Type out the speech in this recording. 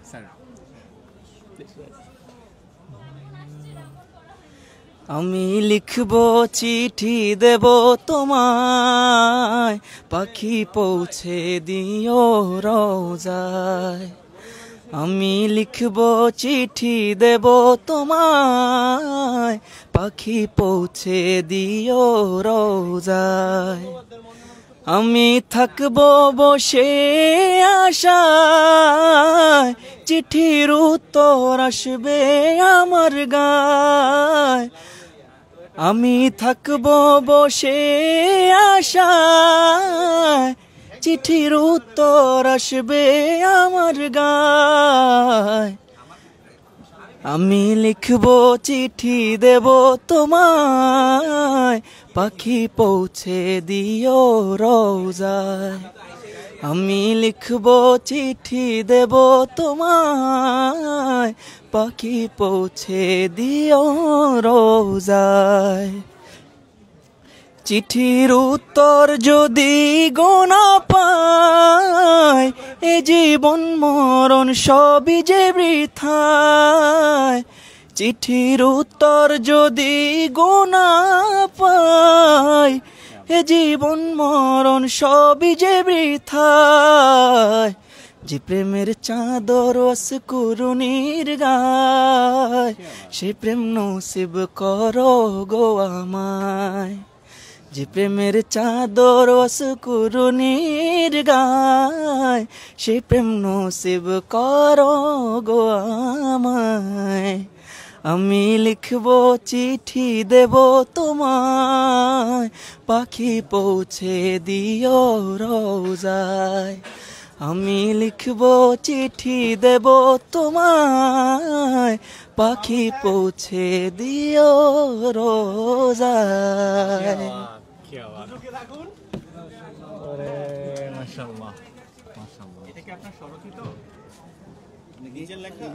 Sir আমি লিখব চিঠি দেব তোমায়, পাখি পৌঁছে দিও রোজায়। আমি লিখব চিঠি দেব তোমায়, পাখি পৌঁছে দিও রোজায়। আমি থাকব বসে আশায়, চিঠির উত্তর আসবে আমার গায়। আমি থাকব বসে আশায়, চিঠির উত্তর আসবে আমার গায়। আমি লিখব চিঠি দেব তোমায়, পাখি পৌঁছে দিও রোজায়। আমি লিখব চিঠি দেব তোমায়, পাখি পৌঁছে দিও রোজায়। চিঠির উত্তর যদি গোনা পায়, এ জীবন মরণ সবই যে বৃথায়। চিঠির উত্তর যদি গোনা পায়, এ জীবন মরণ সবই যে বৃথায়। যে প্রেমের চাদর অস্কুরুনির গায়, সে প্রেম নসিব করো গো আমায়। যে প্রেমের চাদর অস্কুরুনির গায়, সে প্রেম নসিব করো গো আমায়। আমি লিখব চিঠি দেব তোমায়, পাখি পৌঁছে দিও রোজায়। আমি লিখব চিঠি দেব তোমায়, পাখি পৌঁছে দিও রোজায়। মাশাআল্লাহ মাশাআল্লাহ। এটা কি আপনার স্বরচিত নিজের লেখা?